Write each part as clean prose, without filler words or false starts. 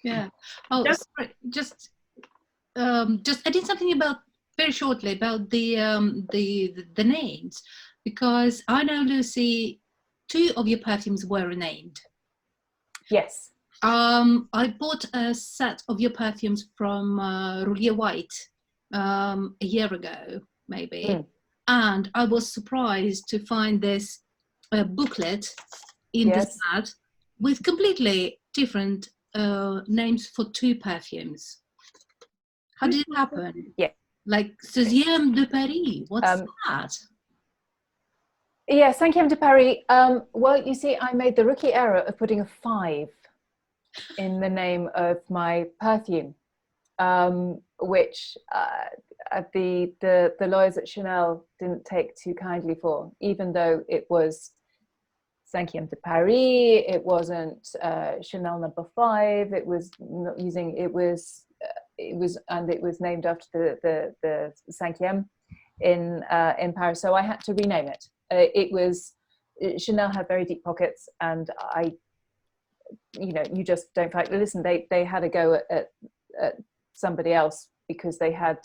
Yeah. Oh, sorry. Just adding something about very shortly about the names, because I know, Lucy, 2 of your perfumes were renamed. Yes. I bought a set of your perfumes from Roulier White a year ago, maybe, and I was surprised to find this booklet in the set with completely different names for 2 perfumes. How did it happen? Yeah. Like Deuxième de Paris, what's that? Yeah, Cinquième de Paris. Well, you see, I made the rookie error of putting a 5 in the name of my perfume, which the lawyers at Chanel didn't take too kindly for, even though it was Cinquième de Paris. It wasn't Chanel number 5. It was not using. It was named after the Cinquième in Paris. So I had to rename it. It was Chanel had very deep pockets, and you just don't fight. Listen, they had a go at somebody else because they had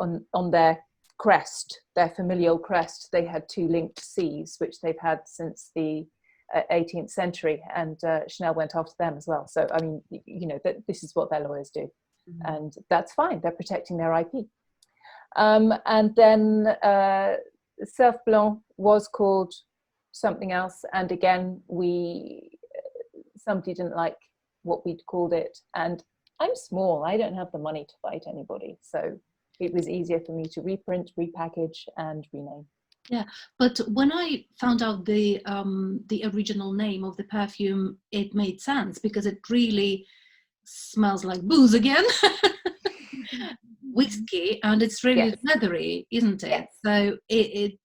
on their crest, their familial crest, they had 2 linked C's, which they've had since the 18th century, and Chanel went after them as well. So I mean, this is what their lawyers do, and that's fine. They're protecting their IP. And then Surf Blanc was called something else, and again somebody didn't like what we'd called it, and I'm small, I don't have the money to fight anybody, so it was easier for me to reprint, repackage, and rename. Yeah, but when I found out the original name of the perfume, it made sense, because it really smells like booze again. Whiskey, and it's really leathery, isn't it? Yes. So it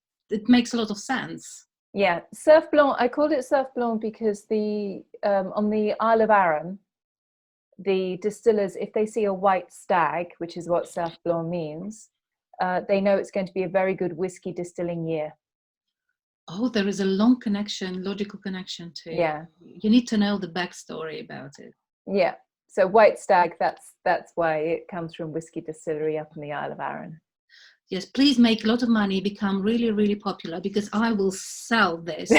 makes a lot of sense. Yeah, Surf Blanc, I called it Surf Blanc because on the Isle of Arran, the distillers, if they see a white stag, which is what Surf Blanc means, they know it's going to be a very good whiskey distilling year. Oh, there is a logical connection to it. Yeah. You need to know the backstory about it. Yeah. So white stag, that's why it comes from whiskey distillery up in the Isle of Arran. Yes, please make a lot of money, become really, really popular, because I will sell this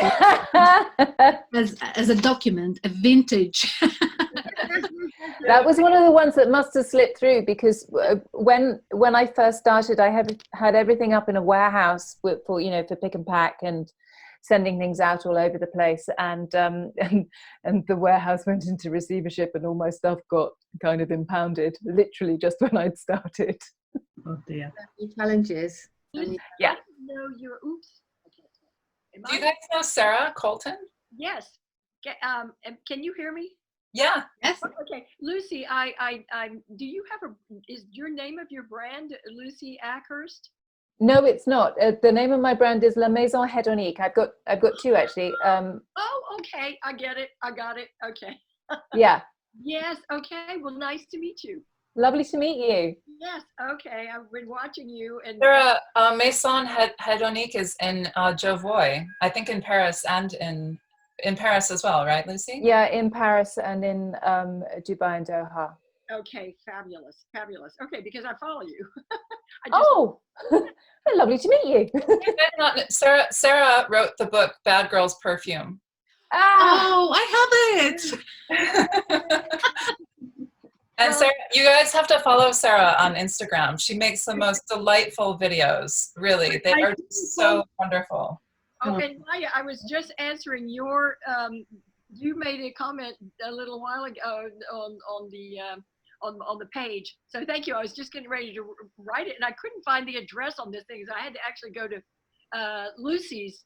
as a document, a vintage. That was one of the ones that must have slipped through, because when I first started, I had everything up in a warehouse for pick and pack and sending things out all over the place, and the warehouse went into receivership, and all my stuff got kind of impounded, literally just when I'd started. Oh dear. Challenges. Yeah. No, you're. Oops. Do you guys know Sarah Colton? Yes. Can you hear me? Yeah. Yes. Okay, Lucy. Do you have is your name of your brand Lucy Akhurst? No, it's not. The name of my brand is La Maison Hedonique. I've got 2 actually. Oh, okay. I get it. I got it. Okay. Yeah. Yes. Okay. Well, nice to meet you. Lovely to meet you. Yes. Okay. I've been watching you. And Maison Hedonique is in Jovoy, I think, in Paris, and in Paris as well, right, Lucy? Yeah, in Paris and in Dubai and Doha. Okay, fabulous, fabulous. Okay, because I follow you. Lovely to meet you. Sarah wrote the book Bad Girls Perfume. Oh, I have it. And Sarah, you guys have to follow Sarah on Instagram. She makes the most delightful videos. Really, they are so wonderful. Oh, and Maya, I was just answering your. You made a comment a little while ago on the page. So thank you. I was just getting ready to write it, and I couldn't find the address on this thing, so I had to actually go to Lucy's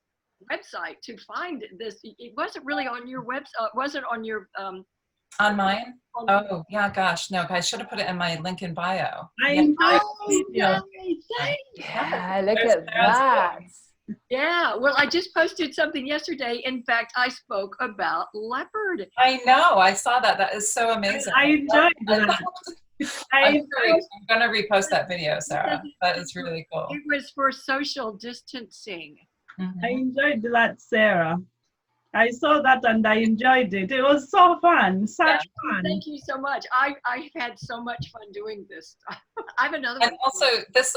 website to find this. It wasn't really on your website. Wasn't on your. On mine? Oh, yeah, gosh. No, I should have put it in my link in bio. Yeah, look at that. Yeah, well, I just posted something yesterday. In fact, I spoke about leopard. I know. I saw that. That is so amazing. I enjoyed that. I'm going to repost that video, Sarah. That is really cool. It was for social distancing. I enjoyed that, Sarah. I saw that and I enjoyed it. It was so fun, such fun. Thank you so much. I've had so much fun doing this. I have another one. And also this,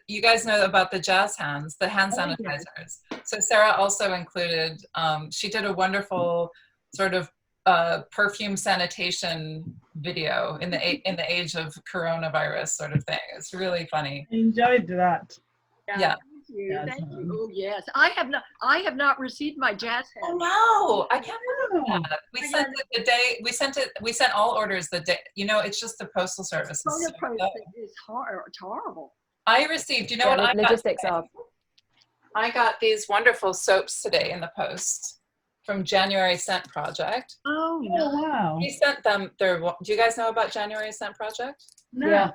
you guys know about the jazz hands, the hand sanitizers. So Sarah also included, she did a wonderful sort of perfume sanitation video in the age of coronavirus sort of thing. It's really funny. I enjoyed that. Yeah. Thank you. Thank you. Oh yes, I have not received my jazz hand. Oh no, I can't believe that. We sent it the day we sent it. We sent all orders the day. You know, it's just the postal service. The post is horrible. I received. You know what? Logistics are. I got these wonderful soaps today in the post from January Scent Project. Oh, no. Wow. He sent them. Do you guys know about January Scent Project? No. Yeah.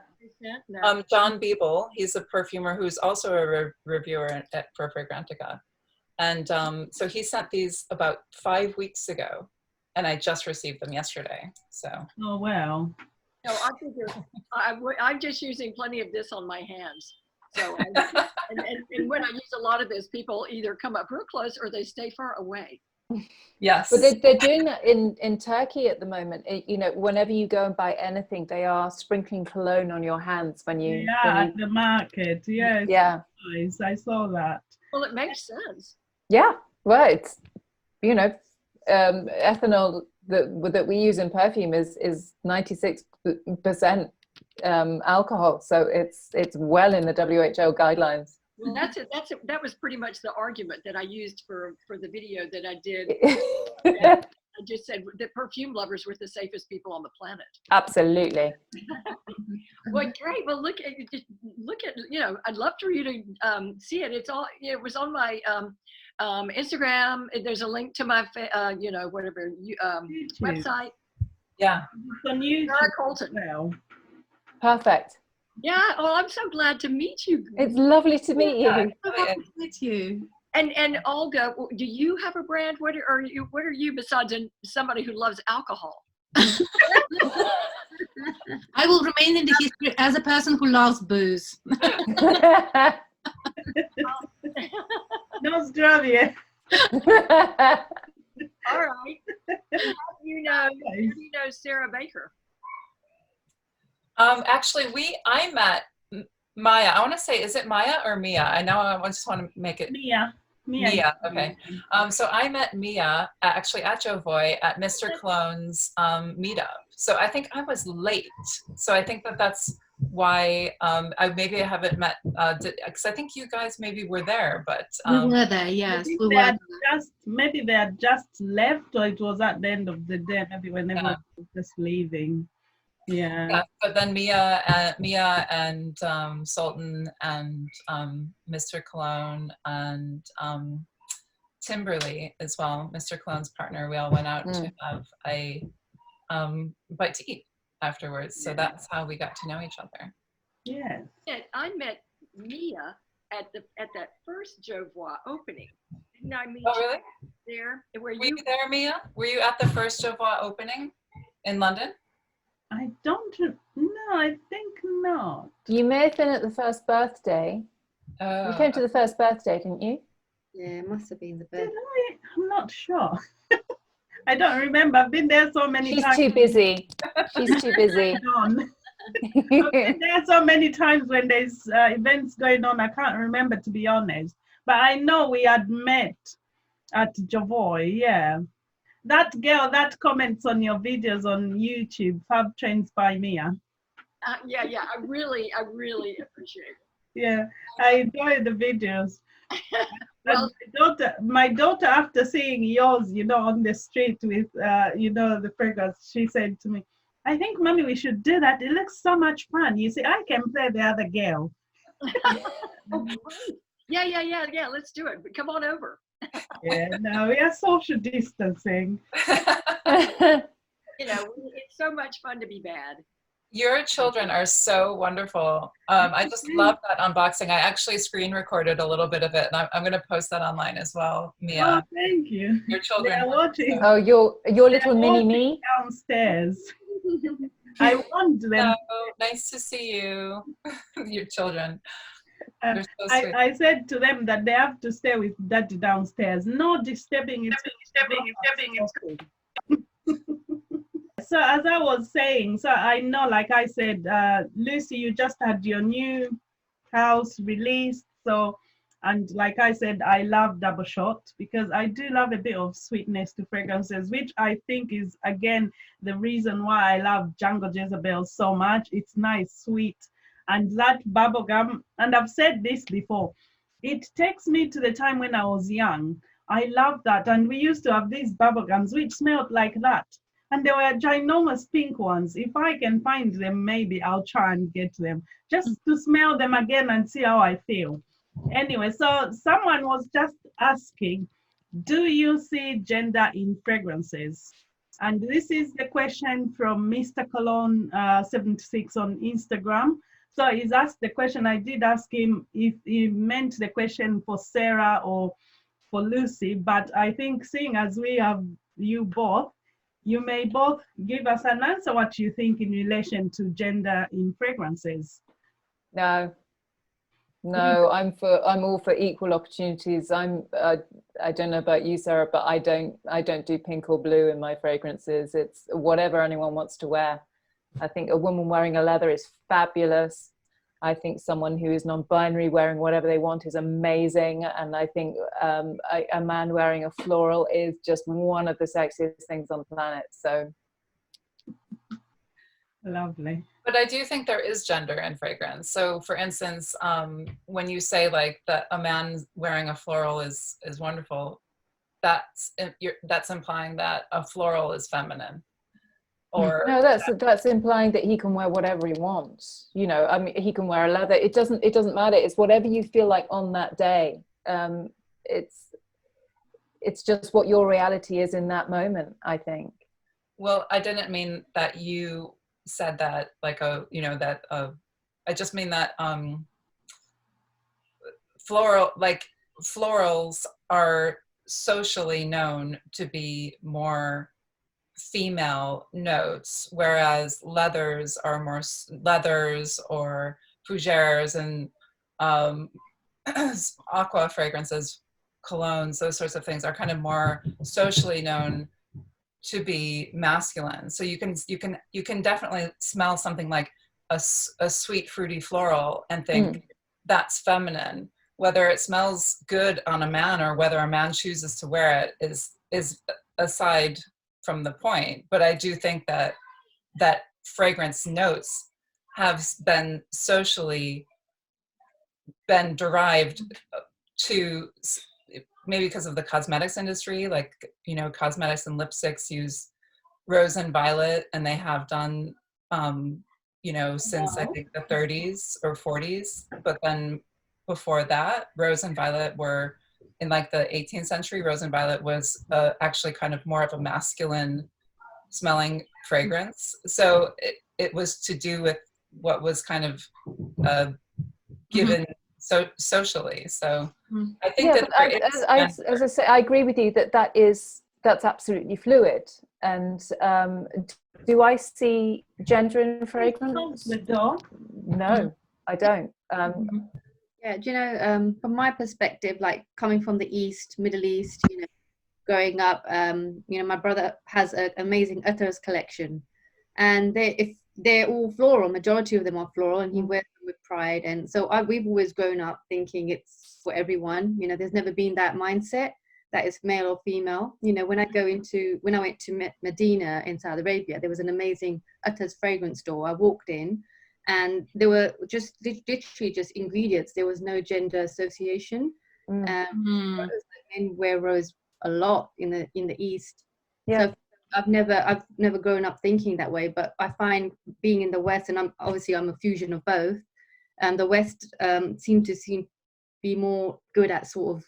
No. John Beeble, he's a perfumer who's also a reviewer at For Fragrantica. And so he sent these about 5 weeks ago, and I just received them yesterday. So. Oh, wow. No, I figure I'm just using plenty of this on my hands. So, and when I use a lot of this, people either come up real close or they stay far away. Yes. But they're doing that in Turkey at the moment. You know, whenever you go and buy anything, they are sprinkling cologne on your hands when you. At the market. Yes. Yeah. Nice. I saw that. Well, it makes sense. Yeah. Well, it's, you know, ethanol that we use in perfume is 96% alcohol, so it's well in the WHO guidelines. Well, that was pretty much the argument that I used for the video that I did. I just said that perfume lovers were the safest people on the planet. Absolutely. Well, great. Well, look at you know, I'd love for you to see it. It's all, it was on my Instagram. There's a link to my you know, whatever website. Yeah. Sarah Colton. Well. Perfect. Yeah. Oh, I'm so glad to meet you. It's lovely to meet you. Lovely to meet you. And Olga, do you have a brand? What are you besides somebody who loves alcohol? I will remain in the history as a person who loves booze. No zdrowie. All right. How do you know SarahBaker? Actually, I met Maya. I want to say, is it Maya or Mia? I know. I just want to make it Mia. Okay. So I met Mia actually at Jovoy at Mr. Cologne's meetup. So I think I was late. So I think that's why I haven't met, because I think you guys maybe were there, but we were there. Yes, we were. Maybe they had just left, or it was at the end of the day. Maybe when everyone was just leaving. Yeah. But then Mia and Sultan and Mr. Cologne and Timberly as well, Mr. Cologne's partner, we all went out to have a bite to eat afterwards. So that's how we got to know each other. Yeah. I met Mia at that first Jovoy opening. Didn't I meet really? you there? Were you there, Mia? Were you at the first Jovoy opening in London? I don't know. I think not. You may have been at the first birthday. You came to the first birthday, didn't you? Yeah, it must have been the birthday. I'm not sure. I don't remember. I've been there so many times. She's too busy. She's too busy. I've been there so many times when there's events going on. I can't remember, to be honest. But I know we had met at Jovoy, yeah. That girl that comments on your videos on YouTube, Fab Trains by Mia. Yeah, I really appreciate it. Yeah, I enjoy the videos. Well, my daughter, after seeing yours, you know, on the street with, you know, the fragrance, she said to me, I think, Mommy, we should do that. It looks so much fun. You see, I can play the other girl. Oh, great. Yeah, let's do it. But come on over. Yeah, no, we are social distancing. You know, it's so much fun to be bad. Your children are so wonderful. I just love that unboxing. I actually screen recorded a little bit of it, and I'm going to post that online as well, Mia. Oh, thank you. Your children. They're watching. Oh, your little mini me downstairs. I want them. So nice to see you, your children. They're so sweet. I said to them that they have to stay with Daddy downstairs. No disturbing. So as I was saying, so I know, like I said, Lucy, you just had your new house released. So, and like I said, I love double shot because I do love a bit of sweetness to fragrances, which I think is, again, the reason why I love Django Jezebel so much. It's nice, sweet, and that bubblegum. And I've said this before, it takes me to the time when I was young. I love that. And we used to have these bubblegums which smelled like that. And they were ginormous pink ones. If I can find them, maybe I'll try and get them just to smell them again and see how I feel. Anyway, so someone was just asking, do you see gender in fragrances? And this is the question from Mr. Cologne 76 on Instagram. So he's asked the question. I did ask him if he meant the question for Sarah or for Lucy, but I think seeing as we have you both, you may both give us an answer what you think in relation to gender in fragrances. No, I'm all for equal opportunities. I don't know about you, Sarah, but I don't do pink or blue in my fragrances. It's whatever anyone wants to wear. I think a woman wearing a leather is fabulous. I think someone who is non-binary wearing whatever they want is amazing. And I think a man wearing a floral is just one of the sexiest things on the planet. So lovely. But I do think there is gender in fragrance. So for instance, when you say like that a man wearing a floral is wonderful, that's implying that a floral is feminine. Or no, that's implying that he can wear whatever he wants. You know, I mean, he can wear a leather. It doesn't matter. It's whatever you feel like on that day. It's just what your reality is in that moment, I think. Well, I didn't mean that you said that like I just mean that florals are socially known to be more female notes, whereas leathers are more leathers or fougères and aqua fragrances, colognes, those sorts of things are kind of more socially known to be masculine. So you can definitely smell something like a sweet fruity floral and think that's feminine. Whether it smells good on a man or whether a man chooses to wear it is aside from the point. But I do think that fragrance notes have been socially derived to, maybe because of the cosmetics industry, like, you know, cosmetics and lipsticks use rose and violet, and they have done, you know, since I think the 30s or 40s. But then before that, rose and violet were, in like the 18th century, rose and violet was actually kind of more of a masculine smelling fragrance. So it was to do with what was kind of given socially. So I think as I say, I agree with you that's absolutely fluid. And do I see gender in fragrance? No, I don't. Yeah, do you know, from my perspective, like coming from the East, Middle East, you know, growing up, you know, my brother has an amazing Akhurst collection, and they're all floral. Majority of them are floral, and he wears them with pride. And so we've always grown up thinking it's for everyone. You know, there's never been that mindset that is male or female. You know, when I went to Medina in Saudi Arabia, there was an amazing Akhurst fragrance store. I walked in, and there were just literally just ingredients. There was no gender association. Men wear rose a lot in the East. Yeah. So I've never grown up thinking that way. But I find being in the West, and I'm a fusion of both. And the West seem to be more good at sort of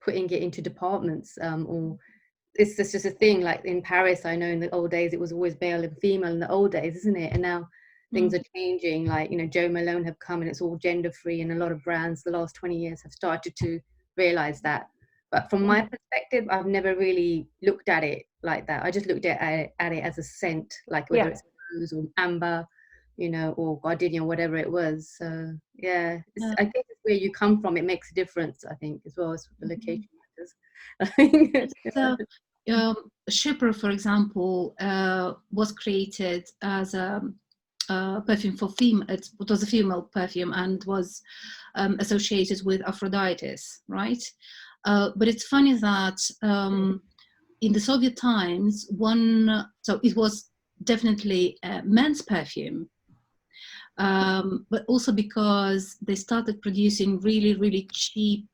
putting it into departments. Or it's just a thing. Like in Paris, I know in the old days it was always male and female in the old days, isn't it? And now things are changing, like, you know, Jo Malone have come and it's all gender free, and a lot of brands the last 20 years have started to realize that. But from my perspective, I've never really looked at it like that. I just looked at it as a scent, like whether it's rose or amber, you know, or gardenia, whatever it was. So I think it's where you come from, it makes a difference, I think, as well as the location matters. So, Chypre, for example, was created as a perfume for female. It was a female perfume and was associated with Aphrodite, right? But it's funny that in the Soviet times, so it was definitely a men's perfume, but also because they started producing really, really cheap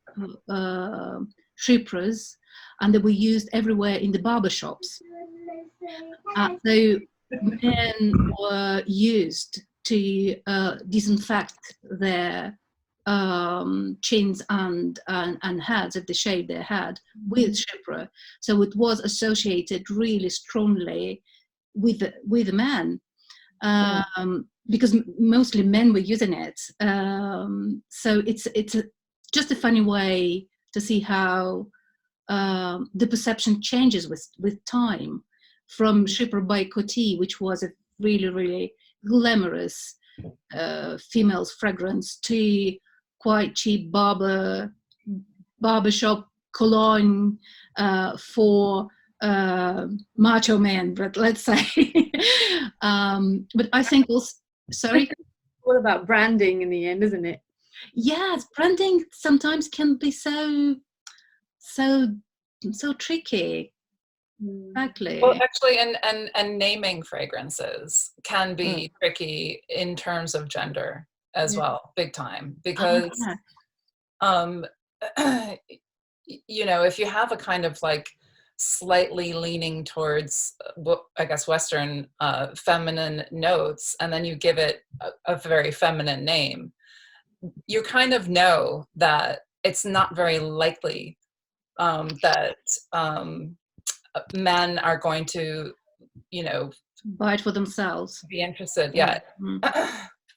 Chypres, and they were used everywhere in the barber shops. So men were used to disinfect their chins and heads if they shaved their head with Chypre. So it was associated really strongly with the men, because mostly men were using it. So it's just a funny way to see how the perception changes with time, from Chypre by Coty, which was a really, really glamorous female's fragrance, to quite cheap barbershop cologne for macho men, but let's say. But I think also, sorry? All about branding in the end, isn't it? Yes, branding sometimes can be so tricky. Exactly. Well, actually, and naming fragrances can be tricky in terms of gender as well, big time, because you know, if you have a kind of like slightly leaning towards I guess Western feminine notes, and then you give it a very feminine name, you kind of know that it's not very likely that men are going to, you know, buy it for themselves, be interested.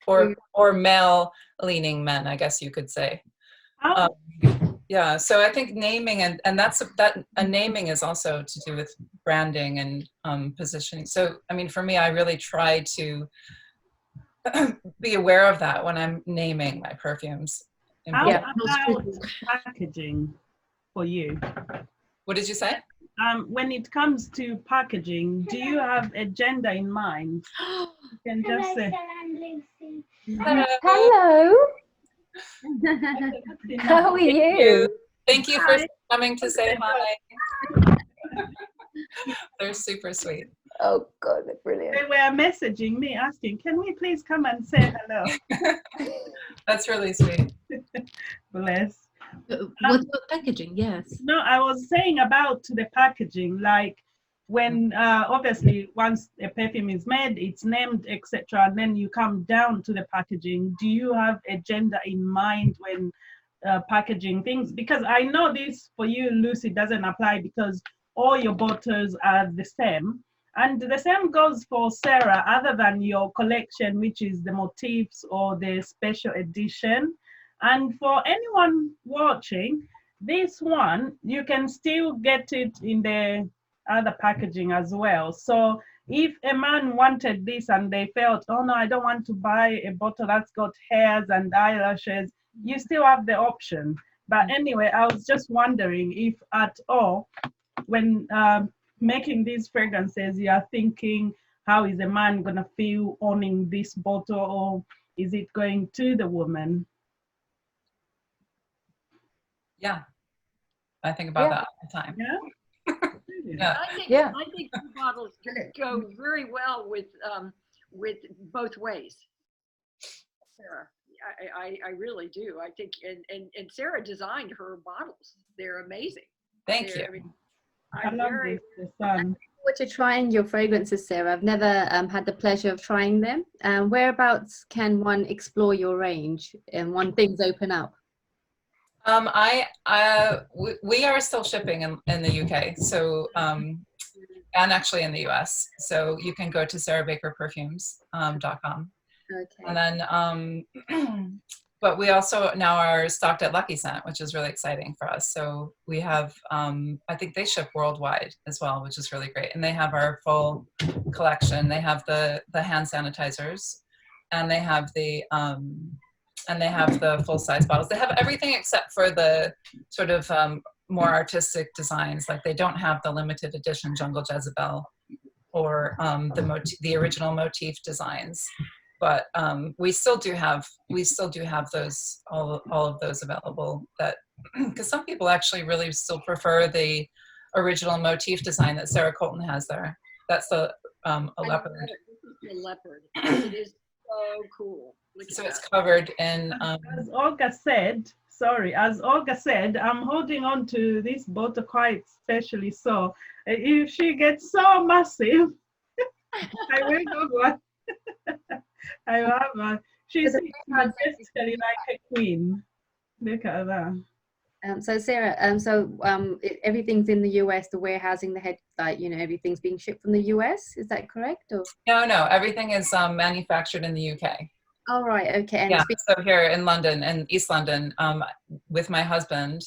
Or male leaning men, I guess you could say. Yeah, so I think naming, and naming is also to do with branding and positioning. So I mean, for me, I really try to be aware of that when I'm naming my perfumes. How about packaging for you? What did you say? When it comes to packaging, do you have a gender in mind? You can just say. Hello. How are you? Thank you for coming to say hi. They're super sweet. Oh God, they're brilliant. They were messaging me asking, can we please come and say hello? That's really sweet. Bless. What about packaging? Yes. No, I was saying about the packaging, like when obviously once a perfume is made, it's named, etc., and then you come down to the packaging. Do you have a gender in mind when packaging things? Because I know this for you, Lucy, doesn't apply because all your bottles are the same. And the same goes for Sarah, other than your collection, which is the motifs or the special edition. And for anyone watching, this one, you can still get it in the other packaging as well. So if a man wanted this and they felt, oh no, I don't want to buy a bottle that's got hairs and eyelashes, you still have the option. But anyway, I was just wondering if at all, when making these fragrances, you are thinking, how is a man gonna feel owning this bottle, or is it going to the woman? Yeah, I think about that all the time. Yeah. I think the bottles go very well with both ways. Sarah, I really do. I think, and Sarah designed her bottles. They're amazing. Thank you. I love this, the sun. What to trying your fragrances, Sarah? I've never had the pleasure of trying them. Whereabouts can one explore your range and when things open up? We are still shipping in the UK, so and actually in the US. So you can go to sarahbakerperfumes.com. Okay. And then, but we also now are stocked at Lucky Scent, which is really exciting for us. So we have, I think they ship worldwide as well, which is really great. And they have our full collection. They have the hand sanitizers, and they have the And they have the full-size bottles. They have everything except for the sort of more artistic designs. Like they don't have the limited edition Jungle Jezebel or the original motif designs. But we still do have those, all of those available, that because some people actually really still prefer the original motif design that Sarah Colton has there. That's a leopard. This is the leopard. It is so cool. So it's covered in. As Olga said, I'm holding on to this bottle quite specially. So if she gets so massive, I will have one. I will have one. She's majestically like a queen. Look at that. So Sarah, everything's in the US, the warehousing, the head, everything's being shipped from the US. Is that correct? Or? No, everything is manufactured in the UK. All right, okay. And yeah, so here in London, in East London, with my husband,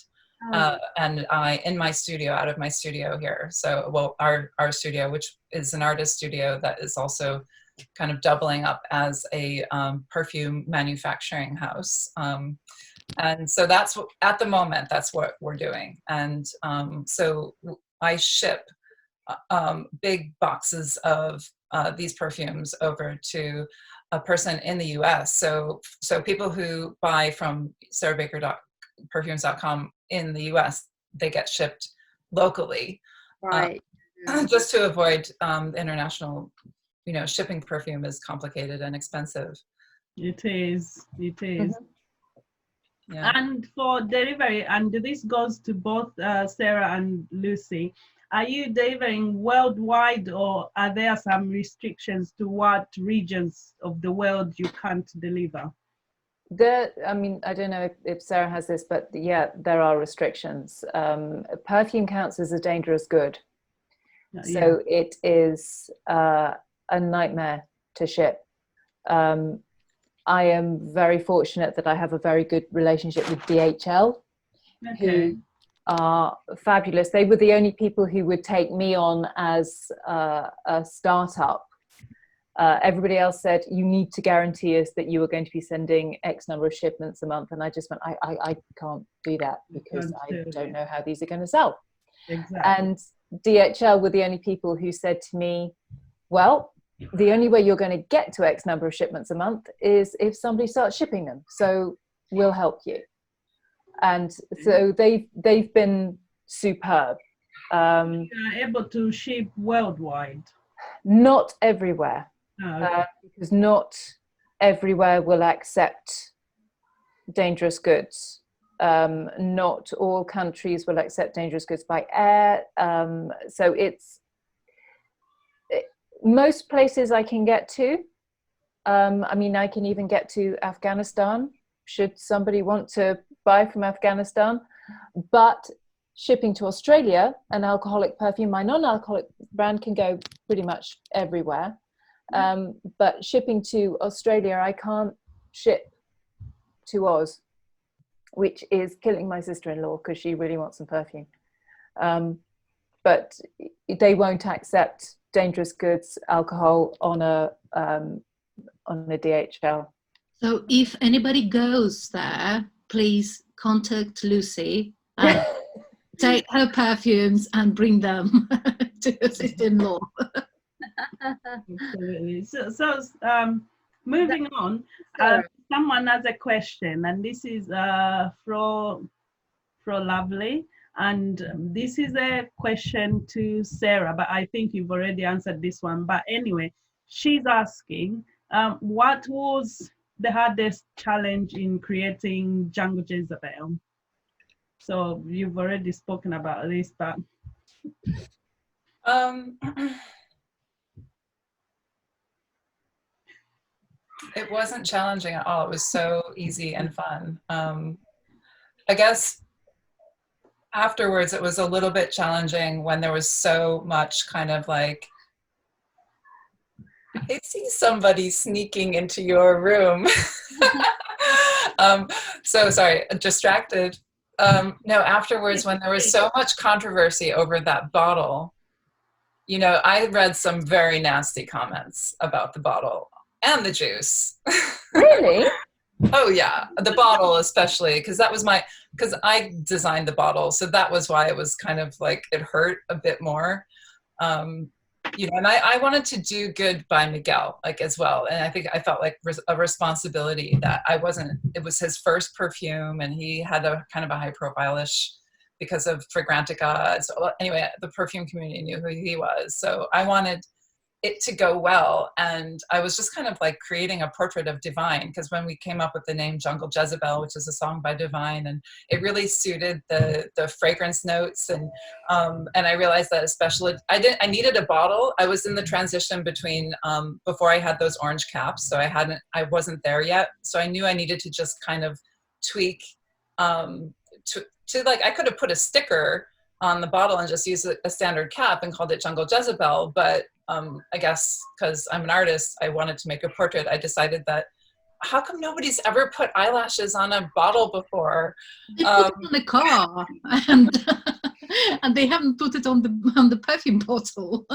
and I in my studio, out of my studio here. So, well, our studio, which is an artist studio that is also kind of doubling up as a perfume manufacturing house. And so that's what, at the moment, that's what we're doing. And so I ship big boxes of these perfumes over to a person in the US. So people who buy from sarahbakerperfumes.com in the US, they get shipped locally. Right. Just to avoid international, shipping perfume is complicated and expensive. It is. Yeah. And for delivery, and this goes to both Sarah and Lucy, are you delivering worldwide, or are there some restrictions to what regions of the world you can't deliver? I don't know if Sarah has this, but yeah, there are restrictions. Perfume counts as a dangerous good. So it is a nightmare to ship. I am very fortunate that I have a very good relationship with DHL, who are fabulous. They were the only people who would take me on as a startup. Everybody else said, you need to guarantee us that you are going to be sending X number of shipments a month. And I just went, I can't do that because I don't know how these are going to sell. Exactly. And DHL were the only people who said to me, well, the only way you're going to get to X number of shipments a month is if somebody starts shipping them. So we'll help you. And so they've been superb. You are able to ship worldwide? Not everywhere. Oh, okay. Because not everywhere will accept dangerous goods. Not all countries will accept dangerous goods by air. So most places I can get to. I can even get to Afghanistan, should somebody want to buy from Afghanistan. But shipping to Australia, an alcoholic perfume, my non-alcoholic brand, can go pretty much everywhere. But shipping to Australia, I can't ship to Oz, which is killing my sister-in-law because she really wants some perfume. But they won't accept dangerous goods, alcohol on a DHL. So if anybody goes there, please contact Lucy and take her perfumes and bring them to your sister-in-law. Absolutely. So moving on, someone has a question, and this is from Lovely. And this is a question to Sarah, but I think you've already answered this one. But anyway, she's asking, what was the hardest challenge in creating Jungle Jezebel? So you've already spoken about this, but... It wasn't challenging at all. It was so easy and fun. I guess afterwards it was a little bit challenging when there was so much kind of like, I see somebody sneaking into your room. So sorry, distracted. No, afterwards when there was so much controversy over that bottle, I read some very nasty comments about the bottle and the juice. Really? Oh yeah, the bottle especially, because I designed the bottle, so that was why it was kind of like it hurt a bit more. And I wanted to do good by Miguel, like, as well. And I think I felt like a responsibility that it was his first perfume, and he had a kind of a high profile-ish because of Fragrantica. So anyway, the perfume community knew who he was. So I wanted it to go well. And I was just kind of like creating a portrait of Divine, because when we came up with the name Jungle Jezebel, which is a song by Divine, and it really suited the fragrance notes. And I realized that especially, I needed a bottle. I was in the transition between, before I had those orange caps. So I wasn't there yet. So I knew I needed to just kind of tweak, to like, I could have put a sticker on the bottle and just used a standard cap and called it Jungle Jezebel. But I guess because I'm an artist, I wanted to make a portrait. I decided that, how come nobody's ever put eyelashes on a bottle before? They put it on the car, and they haven't put it on the perfume bottle.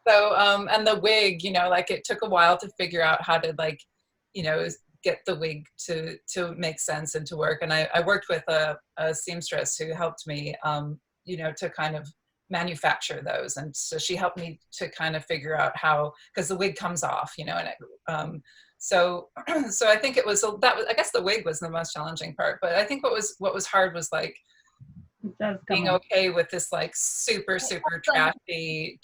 So and the wig, like, it took a while to figure out how to, like, get the wig to make sense and to work. And I worked with a seamstress who helped me, to kind of manufacture those. And so she helped me to kind of figure out how, because the wig comes off, and it, so I think it was, I guess the wig was the most challenging part. But I think what was hard was, like, being okay with this, like, super trashy,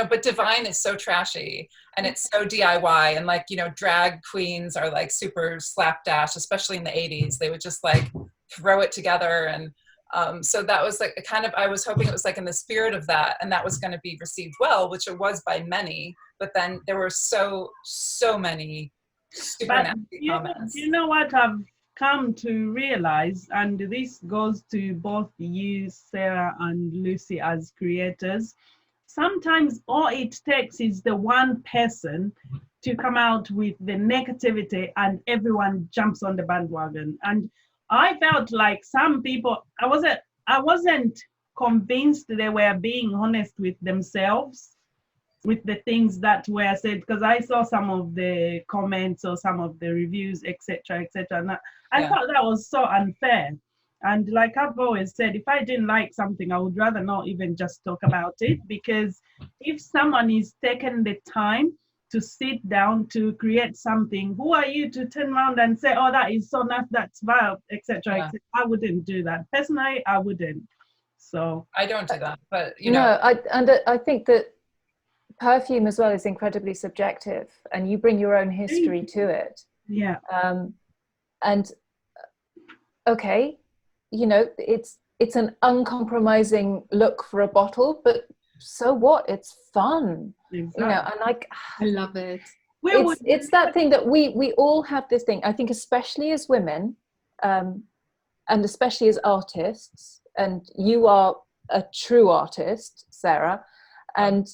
but Divine is so trashy, and it's so DIY, and, like, drag queens are, like, super slapdash, especially in the 80s. They would just, like, throw it together. And so that was, like, I was hoping it was, like, in the spirit of that, and that was going to be received well, which it was by many. But then there were so many super nasty comments. You know what I've come to realize, and this goes to both you, Sarah, and Lucy as creators, sometimes all it takes is the one person to come out with the negativity and everyone jumps on the bandwagon. And I felt like some people, I wasn't convinced they were being honest with themselves with the things that were said, because I saw some of the comments or some of the reviews, etc. And I thought that was so unfair. And like I've always said, if I didn't like something, I would rather not even just talk about it, because if someone is taking the time to sit down to create something, who are you to turn around and say, oh, that is so nice, that's vile, etc. I wouldn't do that. Personally, I wouldn't. So I don't do that, but I think that perfume as well is incredibly subjective, and you bring your own history to it. Yeah. And okay, it's an uncompromising look for a bottle, but so what? It's fun. Exactly. And like, I love it. It's that thing that we all have this thing. I think especially as women, and especially as artists, and you are a true artist, Sarah, and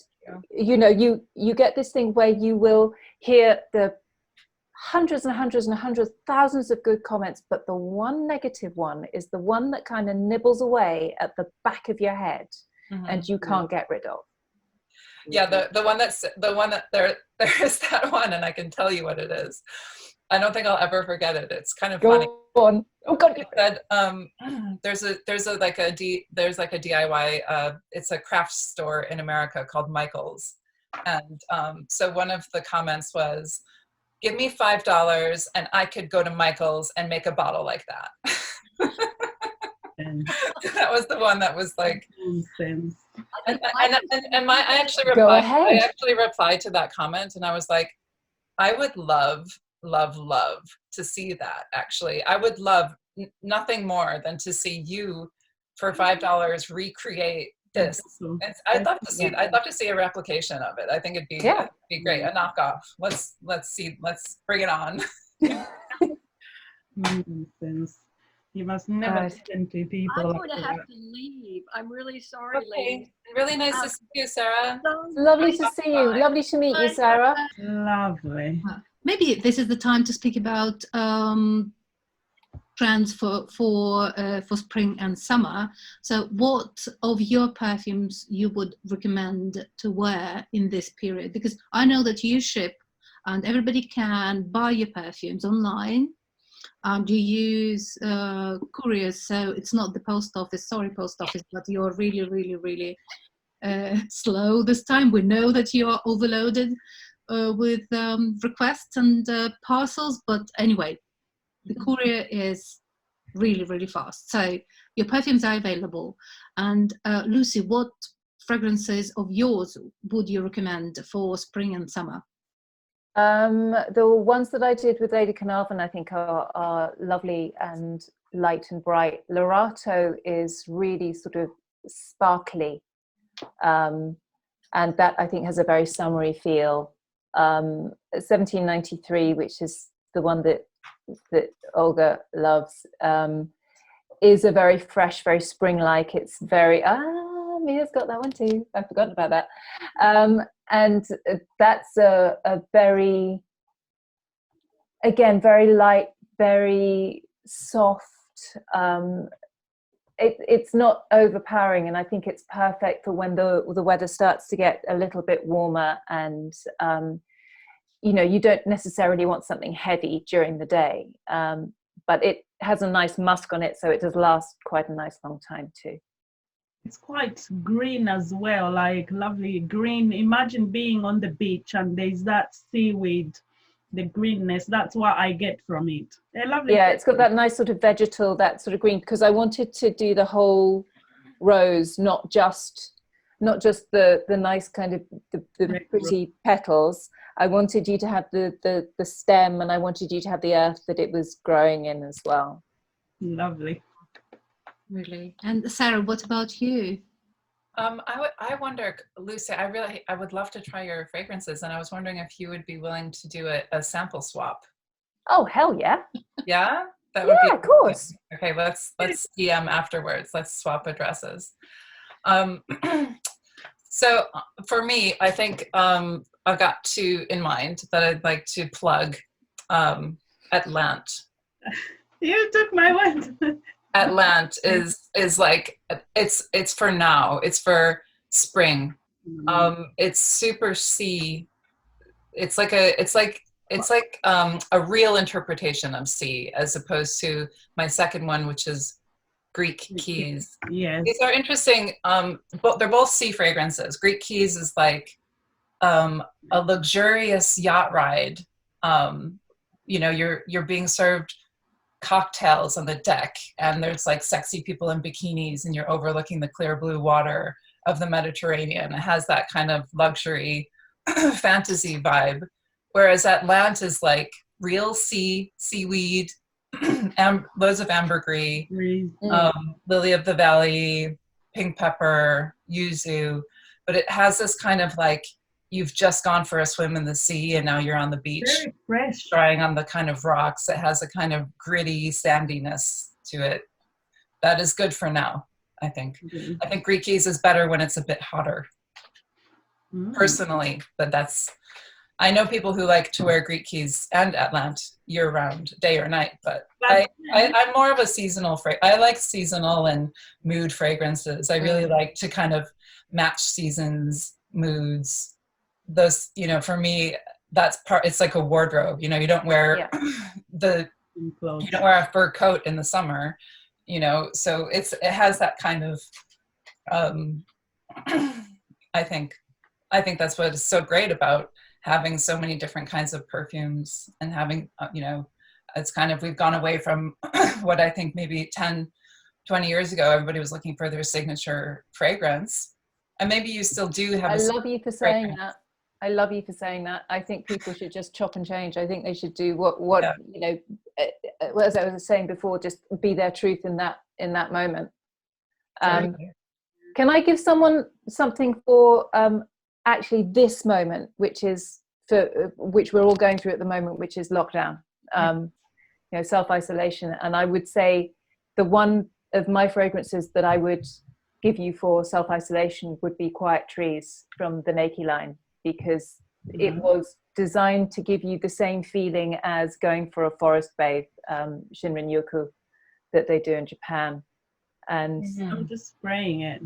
you get this thing where you will hear the hundreds and hundreds and hundreds, thousands of good comments, but the one negative one is the one that kind of nibbles away at the back of your head, and you can't get rid of. Yeah, the one that there is that one, and I can tell you what it is. I don't think I'll ever forget it. It's kind of funny. Go on. Oh God! It said, there's a DIY. It's a craft store in America called Michael's, and so one of the comments was, "Give me $5 and I could go to Michael's and make a bottle like that." That was the one that was like, and I actually replied to that comment, and I was like, I would love to see that. Actually, I would love nothing more than to see you for $5 recreate this. I'd love to see it. I'd love to see a replication of it. I think it'd be great. A knockoff. Let's bring it on. You must never listen to people. I'm going to have to leave. I'm really sorry, ladies. Really nice to see you, Sarah. Lovely to see you. Lovely to meet you, Sarah. Lovely. Maybe this is the time to speak about trends for spring and summer. So what of your perfumes you would recommend to wear in this period? Because I know that you ship and everybody can buy your perfumes online. You use couriers, so it's not the post office. Sorry, post office, but you're really, really, really slow this time. We know that you are overloaded with requests and parcels, but anyway, the courier is really, really fast. So your perfumes are available. And Lucy, what fragrances of yours would you recommend for spring and summer? The ones that I did with Lady Carnarvon, I think are lovely and light and bright. Lorato is really sort of sparkly, and that I think has a very summery feel. 1793, which is the one that Olga loves, is a very fresh, very spring-like. It's very Mia's got that one too. I've forgotten about that. And that's a very, again, very light, very soft. It's not overpowering, and I think it's perfect for when the weather starts to get a little bit warmer, and you know, you don't necessarily want something heavy during the day, but it has a nice musk on it, so it does last quite a nice long time too. It's quite green as well, like lovely green. Imagine being on the beach and there's that seaweed, the greenness. That's what I get from it. They're lovely. Yeah, it's got that nice sort of vegetal, that sort of green, because I wanted to do the whole rose, not just the nice kind of the pretty petals. I wanted you to have the stem, and I wanted you to have the earth that it was growing in as well. Lovely. Really. And Sarah, what about you? I wonder, Lucy, I would love to try your fragrances, and I was wondering if you would be willing to do a sample swap. Oh, hell yeah. Yeah? That would be of course. Okay, let's DM afterwards. Let's swap addresses. So for me, I think I've got two in mind that I'd like to plug. Atlant. You took my word. Atlant is like, it's for now. It's for spring. It's super sea. It's like a real interpretation of sea, as opposed to my second one, which is Greek Keys. Yes. These are interesting. But they're both sea fragrances. Greek Keys is like a luxurious yacht ride. You know, you're being served cocktails on the deck, and there's like sexy people in bikinis, and you're overlooking the clear blue water of the Mediterranean. It has that kind of luxury fantasy vibe, whereas Atlant is like real seaweed, loads of ambergris, lily of the valley, pink pepper, yuzu, but it has this kind of like, you've just gone for a swim in the sea and now you're on the beach. Very fresh. Drying on the kind of rocks. It has a kind of gritty sandiness to it. That is good for now, I think. Mm-hmm. I think Greek Keys is better when it's a bit hotter, personally, but I know people who like to wear Greek Keys and Atlant year round, day or night, but I'm more of a seasonal, I like seasonal and mood fragrances. I really like to kind of match seasons, moods. Those, you know, for me, it's like a wardrobe. You know, you don't wear you don't wear a fur coat in the summer, you know, so it has that kind of I think that's what is so great about having so many different kinds of perfumes, and having you know, it's kind of, we've gone away from what I think maybe 10-20 years ago everybody was looking for their signature fragrance, and maybe you still do have. I love you for saying that. I love you for saying that. I think people should just chop and change. I think they should do what you know, as I was saying before, just be their truth in that moment. Can I give someone something for actually this moment, which we're all going through at the moment, which is lockdown, you know, self-isolation. And I would say the one of my fragrances that I would give you for self-isolation would be Quiet Trees from the Naikii line, because it was designed to give you the same feeling as going for a forest bathe, Shinrin-yoku, that they do in Japan. And I'm just spraying it.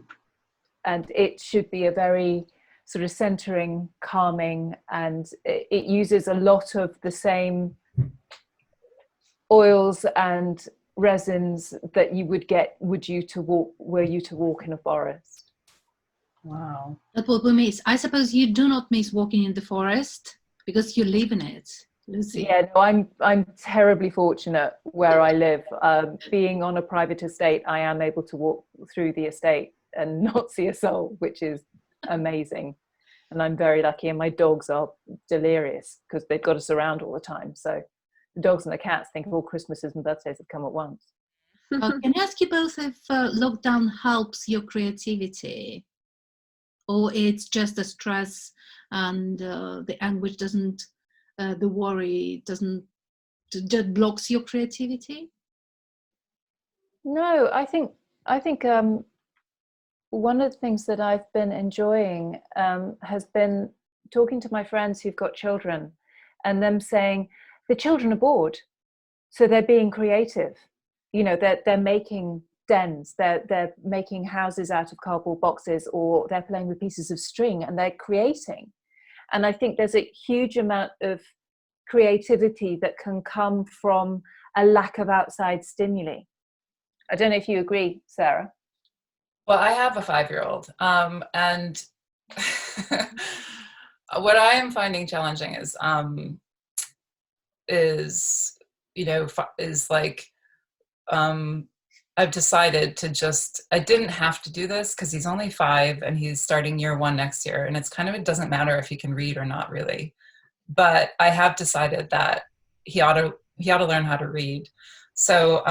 And it should be a very sort of centering, calming, and it uses a lot of the same oils and resins that you would get were you to walk in a forest. Wow. That's what we miss. I suppose you do not miss walking in the forest because you live in it, Lucy. Yeah, no, I'm terribly fortunate where I live. Being on a private estate, I am able to walk through the estate and not see a soul, which is amazing. And I'm very lucky, and my dogs are delirious because they've got us around all the time. So the dogs and the cats think all Christmases and birthdays have come at once. Can I ask you both if lockdown helps your creativity, or it's just the stress and the anguish doesn't, the worry doesn't, just blocks your creativity? No, I think one of the things that I've been enjoying has been talking to my friends who've got children, and them saying the children are bored, so they're being creative. You know, they're making dens, they're making houses out of cardboard boxes, or they're playing with pieces of string, and they're creating. And I think there's a huge amount of creativity that can come from a lack of outside stimuli. I don't know if you agree, Sarah. Well, I have a 5-year-old, and what I am finding challenging is like, I've decided to I didn't have to do this because he's only 5 and he's starting year 1 next year, and it's kind of, it doesn't matter if he can read or not really, but I have decided that he ought to learn how to read. So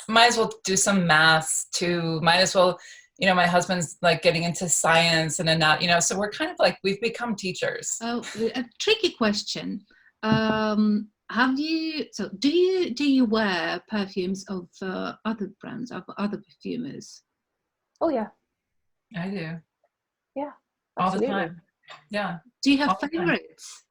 might as well do some maths too. Might as well, my husband's like getting into science and not, so we're kind of like, we've become teachers. Oh, a tricky question. Do you wear perfumes of other brands, of other perfumers? Oh yeah, I do. Yeah, all absolutely. the time. Yeah. Do you have favorites?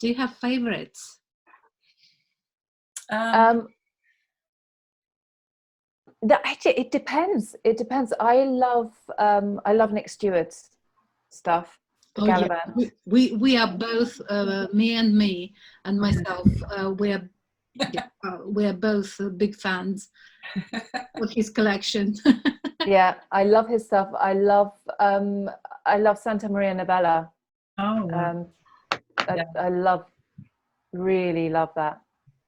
It depends. I love Nick Stewart's stuff. Yeah. We are both, me and myself, we're both big fans of his collection. Yeah, I love his stuff. I love Santa Maria Novella. Oh, wow. I really love that.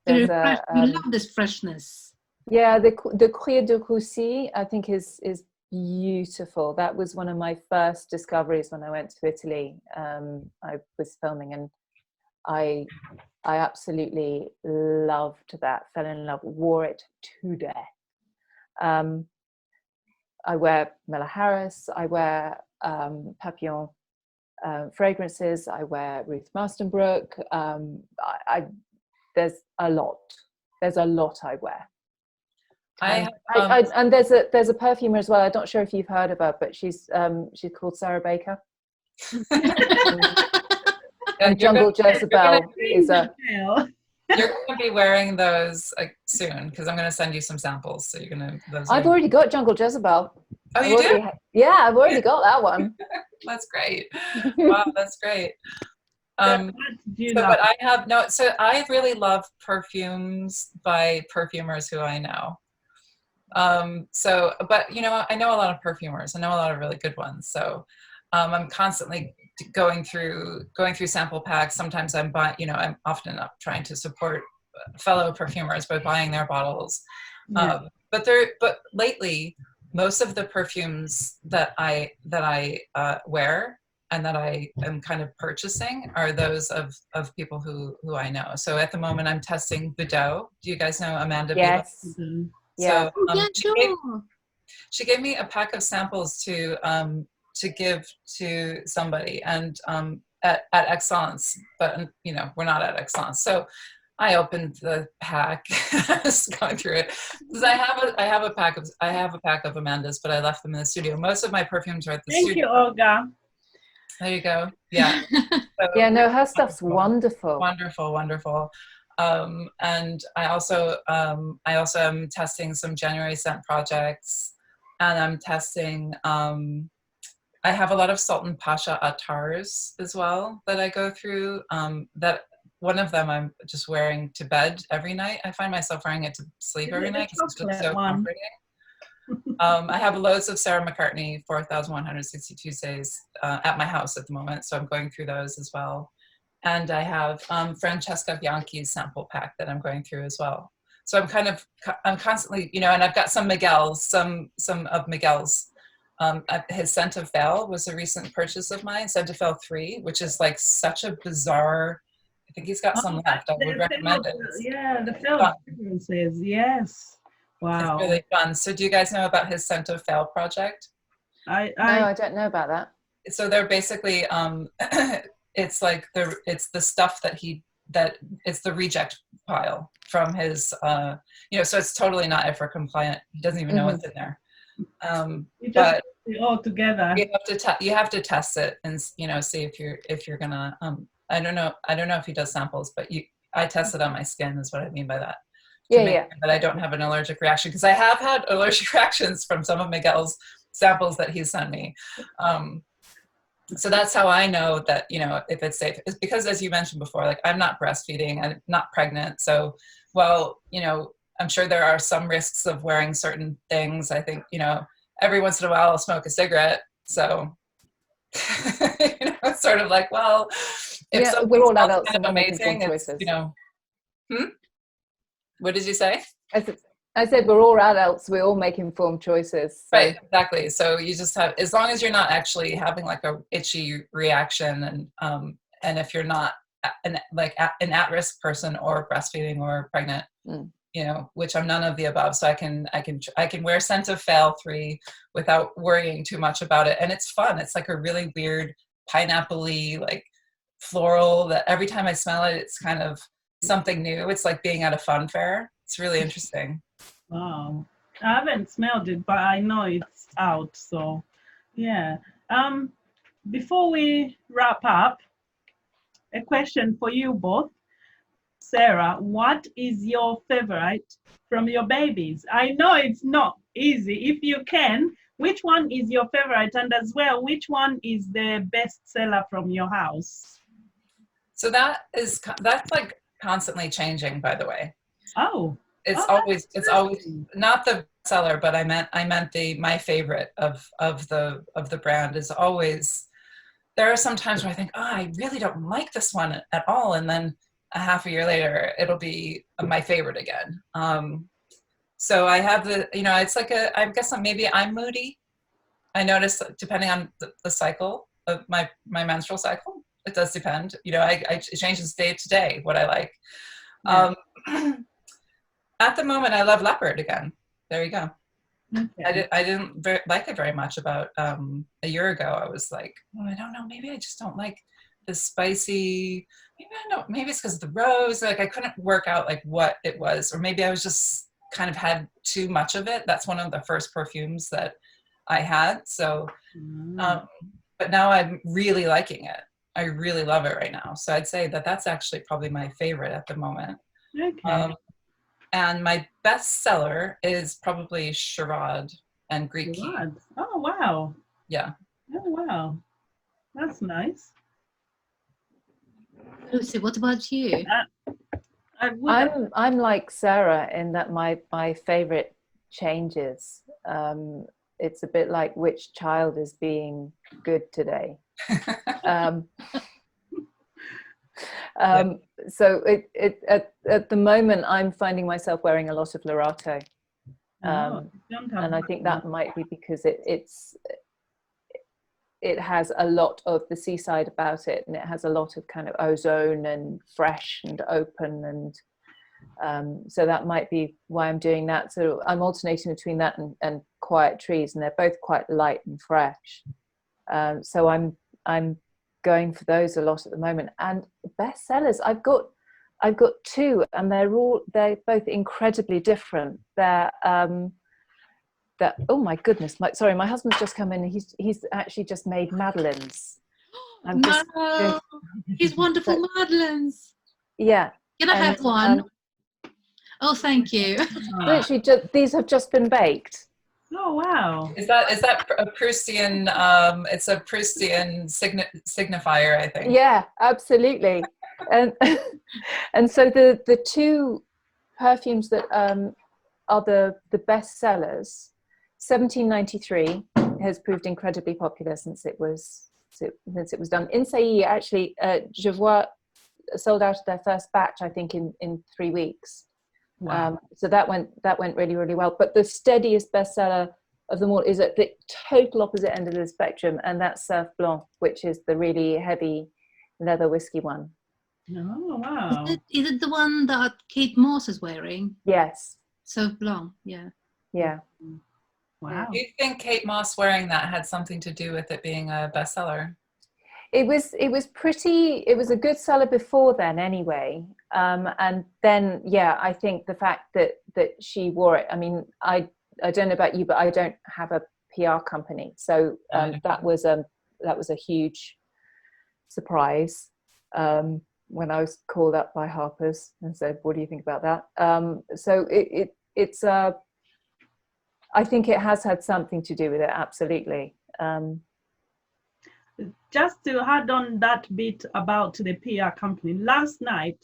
You love this freshness. Yeah, the Cuir de Coucy, I think is beautiful. That was one of my first discoveries when I went to Italy. I was filming, and I absolutely loved that. Fell in love, wore it to death. I wear Mela Harris. I wear Papillon fragrances. I wear Ruth Mastenbrook. There's a lot I wear. And there's a perfumer as well. I'm not sure if you've heard of her, but she's called SarahBaker. And Jungle Jezebel is a. You're going to be wearing those soon, because I'm going to send you some samples. So you're going to. I've already got Jungle Jezebel. Oh, you do? Yeah, I've already got that one. That's great. Wow, that's great. So I really love perfumes by perfumers who I know. But I know a lot of perfumers. I know a lot of really good ones. So I'm constantly going through sample packs. Sometimes I'm buying, I'm often up trying to support fellow perfumers by buying their bottles. Yeah. But lately, most of the perfumes that I wear and that I am kind of purchasing are those of people who I know. So at the moment, I'm testing Boudeau. Do you guys know Amanda? Yes. Mm-hmm. Yeah. So she gave me a pack of samples to give to somebody, and at Excellence, but we're not at Excellence. So I opened the pack, just going through it, because I have a pack of Amanda's, but I left them in the studio. Most of my perfumes are at the studio. Thank you, Olga. There you go. Yeah. So, yeah, no, her stuff's wonderful. Wonderful. And I also am testing some January scent projects, and I'm testing I have a lot of Sultan Pasha Attars as well that I go through. That one of them I'm just wearing to bed every night. I find myself wearing it to sleep every night because it's just so comforting. I have loads of Sarah McCartney 4,160 Tuesdays at my house at the moment, so I'm going through those as well. And I have Francesca Bianchi's sample pack that I'm going through as well. So I'm constantly, you know, and I've got some Miguel's, some of Miguel's. His Scent of Veil was a recent purchase of mine, Scent of Veil 3, which is like such a bizarre, I think he's got some left. I would recommend it. Yeah, the film fragrances, yes. Wow. It's really fun. So do you guys know about his Scent of Veil project? No, I don't know about that. So they're basically, it's like it's the stuff that it's the reject pile from his, you know, so it's totally not IFRA compliant. He doesn't even know what's in there. But all together. You have to test it and, you know, see if you're gonna, I don't know if he does samples, but I test it on my skin is what I mean by that. Yeah. But I don't have an allergic reaction, because I have had allergic reactions from some of Miguel's samples that he sent me. So that's how I know that, you know, if it's safe. It's because, as you mentioned before, like I'm not breastfeeding, I'm not pregnant. So, well, you know, I'm sure there are some risks of wearing certain things. I think, you know, every once in a while I'll smoke a cigarette. So, you know, it's sort of like, well, if we're all adults kind of amazing, it's, you know, What did you say? I said we're all adults. We all make informed choices. So. Right, exactly. So you just have, as long as you're not actually having like a itchy reaction, and if you're not an at-risk person or breastfeeding or pregnant, you know, which I'm none of the above. So I can wear Scent of Veil 3 without worrying too much about it, and it's fun. It's like a really weird pineapple-y, like floral that every time I smell it, it's kind of something new. It's like being at a fun fair. It's really interesting. Wow. I haven't smelled it, but I know it's out. So, yeah. Before we wrap up, a question for you both. Sarah, what is your favorite from your babies? I know it's not easy. If you can, which one is your favorite? And as well, which one is the best seller from your house? So that's like constantly changing, by the way. Oh. It's always not the seller, but I meant my favorite of the brand is always. There are some times where I think, I really don't like this one at all, and then a half a year later, it'll be my favorite again. So I have it's like I guess maybe I'm moody. I notice depending on the cycle of my menstrual cycle, it does depend. You know, it changes day to day what I like. Yeah. At the moment, I love leopard again. There you go. Okay. I didn't like it very much about a year ago. I was like, I don't know, maybe I just don't like the spicy. Maybe I don't. Maybe it's because of the rose. Like I couldn't work out like what it was, or maybe I was just kind of had too much of it. That's one of the first perfumes that I had. So, but now I'm really liking it. I really love it right now. So I'd say that's actually probably my favorite at the moment. Okay. And my best seller is probably Charade and Greek Key. Oh, wow. Yeah. Oh, wow. That's nice. Lucy, what about you? I'm like Sarah in that my favorite changes. It's a bit like which child is being good today. So at the moment I'm finding myself wearing a lot of Lorato, and I think that might be because it has a lot of the seaside about it, and it has a lot of kind of ozone and fresh and open, and so that might be why I'm doing that. So I'm alternating between that and Quiet Trees, and they're both quite light and fresh. So I'm going for those a lot at the moment. And bestsellers, I've got two, and they're both incredibly different. They're oh my goodness, my husband's just come in, and he's actually just made madeleines. These wonderful madeleines. Yeah. Can I have one? Oh, thank you. Literally, these have just been baked. Oh, wow. Is that a Proustian? It's a Proustian signifier, I think. Yeah, absolutely. And and so the two perfumes that are the best sellers, 1793 has proved incredibly popular since it was done. In Sailly, actually, Jevois sold out of their first batch, I think, in 3 weeks. Wow. So that went really, really well. But the steadiest bestseller of them all is at the total opposite end of the spectrum, and that's Surf Blanc, which is the really heavy leather whiskey one. Oh, wow. Is it the one that Kate Moss is wearing? Yes. Sauv Blanc, yeah. Yeah. Wow. Do you think Kate Moss wearing that had something to do with it being a bestseller? It was a good seller before then anyway. And then, yeah, I think the fact that she wore it, I mean, I don't know about you, but I don't have a PR company. So that was a huge surprise when I was called up by Harper's and said, what do you think about that? So it's I think it has had something to do with it, absolutely. Just to add on that bit about the PR company, last night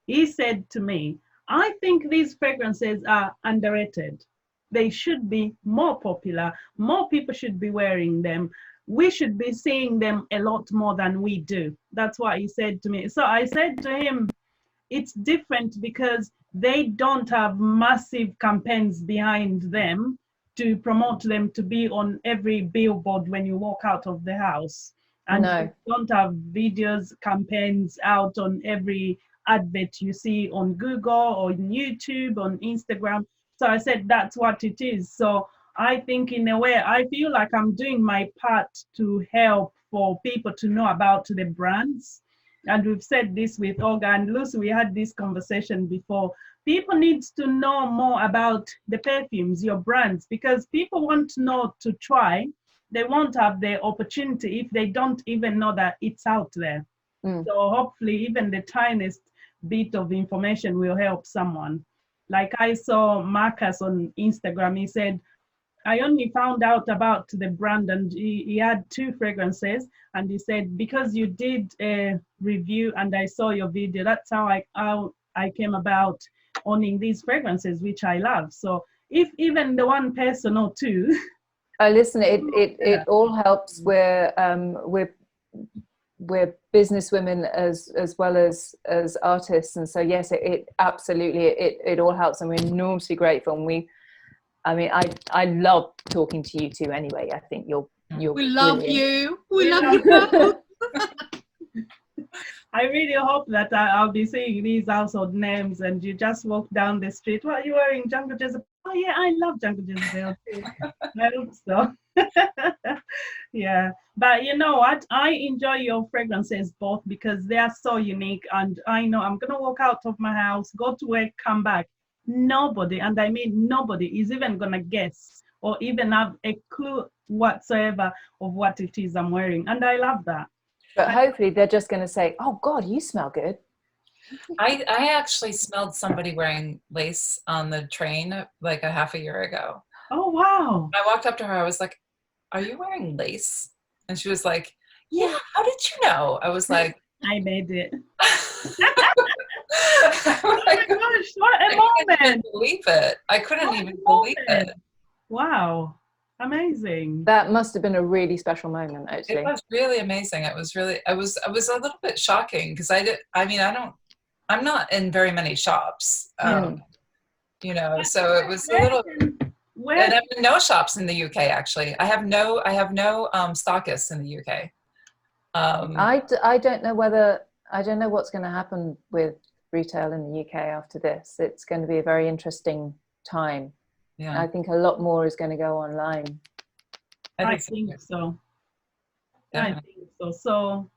he said to me, I think these fragrances are underrated. They should be more popular. More people should be wearing them. We should be seeing them a lot more than we do. That's what he said to me. So I said to him, it's different because they don't have massive campaigns behind them to promote them to be on every billboard when you walk out of the house. And No. you don't have videos, campaigns out on every advert you see on Google, on YouTube, on Instagram. So I said, that's what it is. So I think in a way, I feel like I'm doing my part to help for people to know about the brands. And we've said this with Olga and Lucy, we had this conversation before. People need to know more about the perfumes, your brands, because people want to know to try. They won't have the opportunity if they don't even know that it's out there. So hopefully even the tiniest bit of information will help someone. Like I saw Marcus on Instagram, he said, I only found out about the brand and he had 2 fragrances and he said, because you did a review and I saw your video, that's how I came about owning these fragrances, which I love. So if even the one person or 2. Listen, it all helps. We're businesswomen as well as artists, and so yes, it absolutely it all helps, and we're enormously grateful. And I love talking to you two anyway. I think you're we love brilliant. you. We love you both. I really hope that I'll be seeing these household names and you just walk down the street. What are you wearing? Jungle Jezebel? Oh yeah, I love Jungle Jezebel too. I hope so. Yeah, but you know what? I enjoy your fragrances both because they are so unique, and I know I'm gonna walk out of my house, go to work, come back. Nobody, and I mean nobody, is even gonna guess or even have a clue whatsoever of what it is I'm wearing, and I love that. But hopefully they're just going to say, oh God, you smell good. I actually smelled somebody wearing lace on the train like a half a year ago. Oh, wow. I walked up to her, I was like, are you wearing lace? And she was like, yeah, how did you know? I was like, I made it. Oh my gosh, what a moment. I couldn't even believe it. I couldn't even believe it. Wow. Amazing. That must have been a really special moment, actually. It was really amazing. It was really, I was a little bit shocking because I'm not in very many shops, you know, so it was a little, and I have no shops in the UK, actually. I have no stockists in the UK. I don't know what's going to happen with retail in the UK after this. It's going to be a very interesting time. Yeah. I think a lot more is going to go online. I think so. I think so. So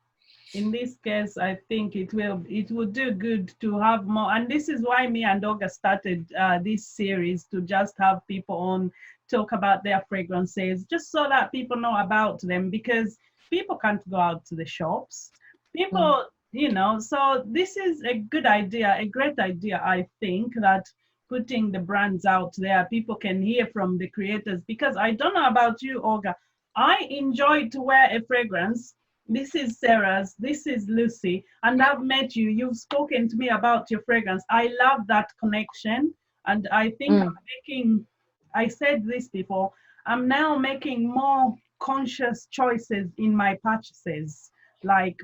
in this case, I think it will do good to have more. And this is why me and Olga started this series, to just have people on, talk about their fragrances, just so that people know about them, because people can't go out to the shops. People, you know, so this is a good idea, a great idea, I think, that putting the brands out there. People can hear from the creators, because I don't know about you, Olga. I enjoy to wear a fragrance. This is Sarah's, this is Lucy, and I've met you. You've spoken to me about your fragrance. I love that connection. And I think I said this before, I'm now making more conscious choices in my purchases. Like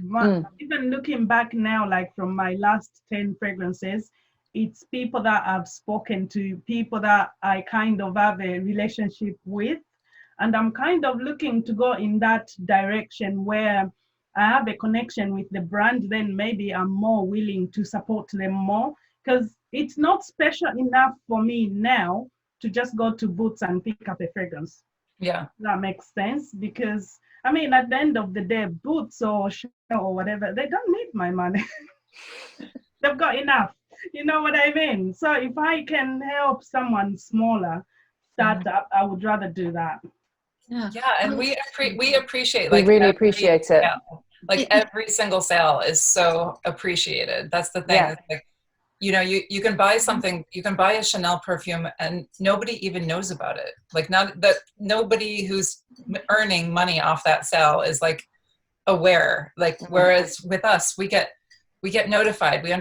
even looking back now, like from my last 10 fragrances, it's people that I've spoken to, people that I kind of have a relationship with. And I'm kind of looking to go in that direction where I have a connection with the brand, then maybe I'm more willing to support them more, because it's not special enough for me now to just go to Boots and pick up a fragrance. Yeah. That makes sense, because I mean, at the end of the day, Boots or Chanel or whatever, they don't need my money. They've got enough. You know what I mean? So if I can help someone smaller start up, I would rather do that. Yeah, and we appreciate, like, we really appreciate it. Yeah, like every single sale is so appreciated. That's the thing. Yeah. Like, you know, you can buy something, you can buy a Chanel perfume and nobody even knows about it. Like, not that nobody who's earning money off that sale is like aware. Like, whereas with us, we get notified. We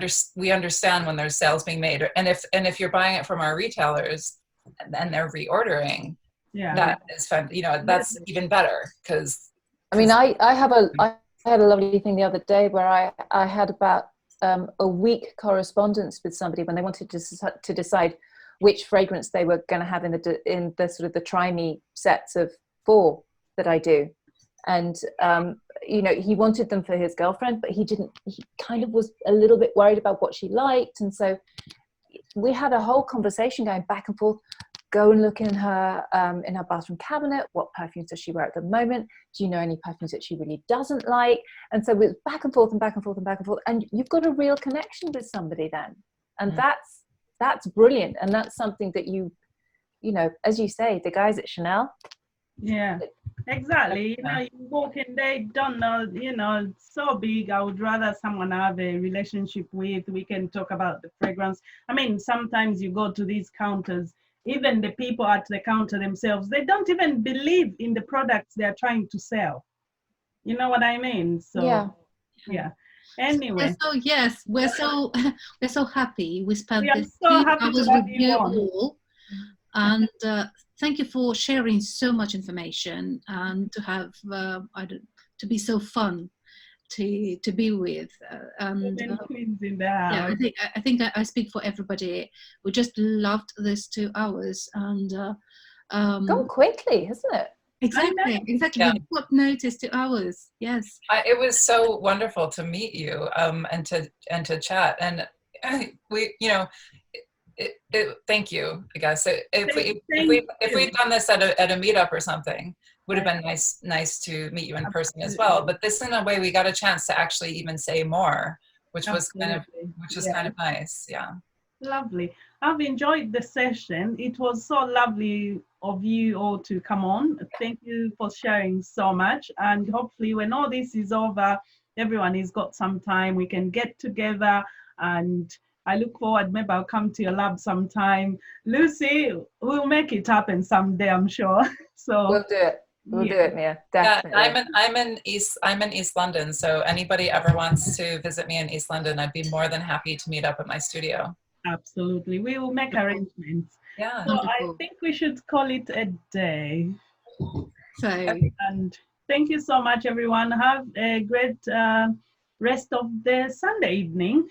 understand when there's sales being made, and if you're buying it from our retailers and they're reordering, that is fun. You know, that's even better, because I mean, I had a lovely thing the other day where I had about a week correspondence with somebody when they wanted to decide which fragrance they were going to have in the sort of the try me sets of 4 that I do. And you know, he wanted them for his girlfriend, but he kind of was a little bit worried about what she liked. And so we had a whole conversation going back and forth. Go and look in her bathroom cabinet. What perfumes does she wear at the moment? Do you know any perfumes that she really doesn't like? And so it's back and forth and back and forth and back and forth. And you've got a real connection with somebody then. And that's brilliant. And that's something that you know, as you say, the guys at Chanel. Yeah, exactly. You know, you walk in, they don't know, you know, it's so big. I would rather someone I have a relationship with. We can talk about the fragrance. I mean, sometimes you go to these counters, even the people at the counter themselves, they don't even believe in the products they're trying to sell. You know what I mean? So yeah. Anyway. So yes, we're so happy we spent this so 2 hours with you all, and thank you for sharing so much information, and to have to be so fun to be with, and yeah, I think I speak for everybody. We just loved this 2 hours, and gone quickly, hasn't it? Exactly. Yeah. What notice 2 hours? Yes. It was so wonderful to meet you and to chat, and we, you know, thank you, I guess. If we'd done this at a meetup or something, would have been nice to meet you in person as well. But this, in a way, we got a chance to actually even say more, which was kind of nice. Yeah. Lovely. I've enjoyed the session. It was so lovely of you all to come on. Thank you for sharing so much. And hopefully when all this is over, everyone has got some time, we can get together, and I look forward, maybe I'll come to your lab sometime. Lucy, we'll make it happen someday, I'm sure. So we'll do it. We'll do it, Mia. Definitely. Yeah, I'm in East London, so anybody ever wants to visit me in East London, I'd be more than happy to meet up at my studio. Absolutely. We will make arrangements. Yeah. So I think we should call it a day. So, and thank you so much, everyone. Have a great rest of the Sunday evening.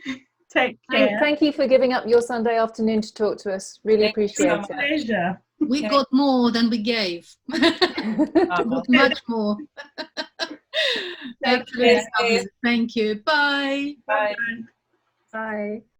Take care. Thank you for giving up your Sunday afternoon to talk to us. Really appreciate it. Pleasure. We got more than we gave. Much more. Thank you. Bye. Bye. Bye.